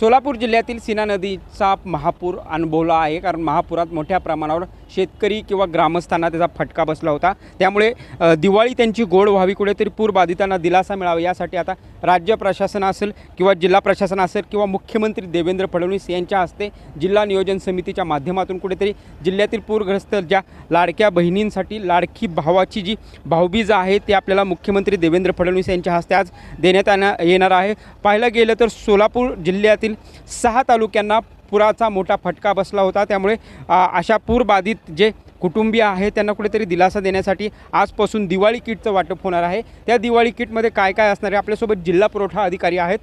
सोलापूर जिल्ह्यातील सीना नदीचा महापूर अनुभवला आहे, कारण महापुरात मोठ्या प्रमाणावर शेतकरी किंवा ग्रामस्थांना त्याचा फटका बसला होता। त्यामुळे दिवाळी त्यांची गोड व्हावी, कुठेतरी पूरबाधितांना दिलासा मिळावा यासाठी आता राज्य प्रशासन असेल किंवा जिल्हा प्रशासन असेल किंवा मुख्यमंत्री देवेंद्र फडणवीस यांच्या हस्ते जिल्हा नियोजन समितीच्या माध्यमातून कुठेतरी जिल्ह्यातील पूरग्रस्त ज्या लाडक्या बहिणींसाठी लाडकी भावाची जी भाऊबीज आहे ते आपल्याला मुख्यमंत्री देवेंद्र फडणवीस यांच्या हस्ते आज देण्यात येणार आहे। पाहायला गेलं तर सोलापूर जिल्ह्यातील 6 तालुक्यांना पुराचा मोठा फटका बसला होता। त्यामुळे अशा पूरबाधित जे कुटुंबीय आहेत त्यांना कुठेतरी दिलासा देण्यासाठी आजपासून दिवाळी किटचं वाटप होणार आहे। त्या दिवाळी किटमध्ये काय काय असणार आहे, आपल्यासोबत जिल्हा पुरवठा अधिकारी आहेत।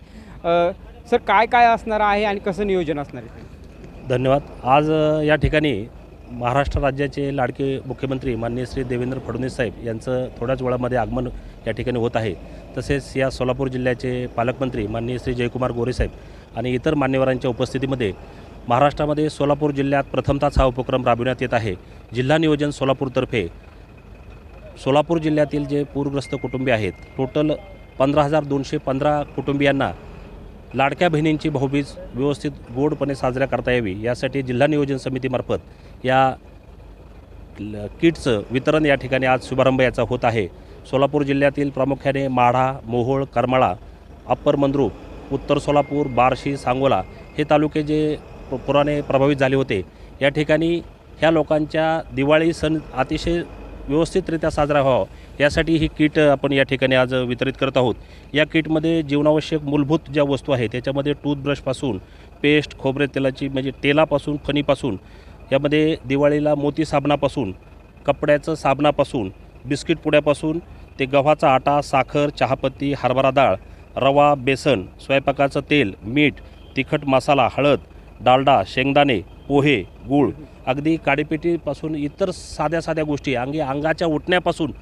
सर, काय काय असणार आहे आणि कसं नियोजन असणार आहे? धन्यवाद। आज या ठिकाणी महाराष्ट्र राज्याचे लाडके मुख्यमंत्री माननीय श्री देवेंद्र फडणवीस साहेब यांचं थोड्याच वेळामध्ये आगमन या ठिकाणी होत आहे। तसेच या सोलापूर जिल्ह्याचे पालकमंत्री माननीय श्री जयकुमार गोरे साहेब आणि इतर मान्यवरांच्या उपस्थितीमध्ये महाराष्ट्रामध्ये सोलापूर जिल्ह्यात प्रथमतःच हा उपक्रम राबविण्यात येत आहे। जिल्हा नियोजन सोलापूरतर्फे सोलापूर जिल्ह्यातील जे पूरग्रस्त कुटुंबीय आहेत, टोटल 15,215 कुटुंबियांना लाडक्या बहिणींची भाऊबीज व्यवस्थित गोडपणे साजऱ्या करता यावी यासाठी जिल्हा नियोजन समितीमार्फत या किटचं वितरण या ठिकाणी आज शुभारंभ याचा होत आहे। सोलापूर जिल्ह्यातील प्रामुख्याने माढा, मोहोळ, करमाळा, अप्पर मंद्रुप, उत्तर सोलापूर, बार्शी, सांगोला हे तालुके जे पुराने प्रभावित झाले होते, या ठिकाणी ह्या लोकांच्या दिवाळी सण अतिशय व्यवस्थितरित्या साजरा व्हावा यासाठी ही किट आपण या ठिकाणी आज वितरित करत आहोत। या किटमध्ये जीवनावश्यक मूलभूत ज्या वस्तू आहेत त्याच्यामध्ये टूथब्रशपासून पेस्ट, खोबरे तेलाची म्हणजे तेलापासून, फणीपासून, यामध्ये दिवाळीला मोती साबणापासून, कपड्याचं साबणापासून, बिस्किट पुड्यापासून ते गव्हाचा आटा, साखर, चहापत्ती, हरभरा डाळ, रवा, बेसन, स्वयंपाकाचं तेल, मीठ, तिखट मसाला, हळद, डालडा, शेंगदाणे, पोहे, गूळ, अगदी काडीपेटीपासून इतर साध्या साध्या गोष्टी, अंगाच्या उठण्यापासून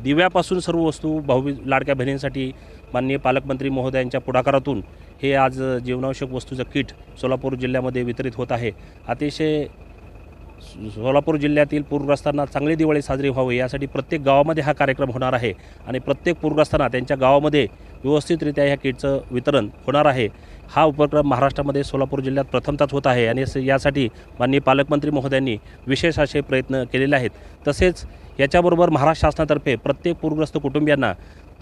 दिव्यापासून सर्व वस्तू लाडक्या बहिणींसाठी माननीय पालकमंत्री महोदयांच्या पुढाकारातून हे आज जीवनावश्यक वस्तूचं किट सोलापूर जिल्ह्यामध्ये वितरित होत आहे। अतिशय सोलापूर जिल्ह्यातील पूरग्रस्तांना चांगली दिवाळी साजरी व्हावी यासाठी प्रत्येक गावामध्ये हा कार्यक्रम होणार आहे आणि प्रत्येक पूरग्रस्तांना त्यांच्या गावामध्ये व्यवस्थितरित्या ह्या किटचं वितरण होणार आहे। हा उपक्रम महाराष्ट्रामध्ये सोलापूर जिल्ह्यात प्रथमतःच होत आहे आणि यासाठी माननीय पालकमंत्री महोदयांनी विशेष असे प्रयत्न केलेले आहेत। तसेच याच्याबरोबर महाराष्ट्र शासनातर्फे प्रत्येक पूरग्रस्त कुटुंबियांना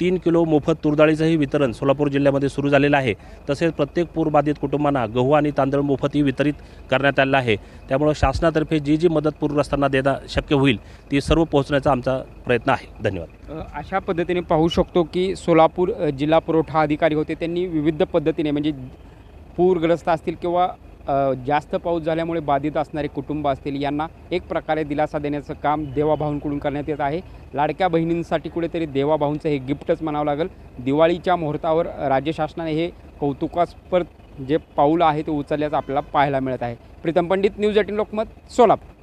3 किलो मोफत तूरडाळीचंही वितरण सोलापूर जिल्ह्यामध्ये सुरू झालेलं आहे। तसेच प्रत्येक पूरबाधित कुटुंबांना गहू आणि तांदूळ मोफतही वितरित करण्यात आलेलं आहे। त्यामुळे शासनातर्फे जी जी मदत पूरग्रस्तांना देणं शक्य होईल ती सर्व पोहोचण्याचा आमचा प्रयत्न आहे। धन्यवाद। अशा पद्धतीने पाहू शकतो की सोलापूर जिल्हा पुरवठा अधिकारी होते, त्यांनी विविध पद्धतीने म्हणजे पूरग्रस्त असतील किंवा जास्त पाऊस झाल्यामुळे बाधित असणारे कुटुंब असतील यांना एक प्रकारे दिलासा देण्याचं काम देवाभाऊंकडून करण्यात येत आहे। लाडक्या बहिणींसाठी कुठेतरी देवाभाऊंचं हे गिफ्टच म्हणावं लागेल। दिवाळीच्या मुहूर्तावर राज्य शासनाने हे कौतुकास्पद जे पाऊल आहे ते उचलल्याचं आपल्याला पाहायला मिळत आहे। प्रीतम पंडित, न्यूज 18 लोकमत, सोलापूर।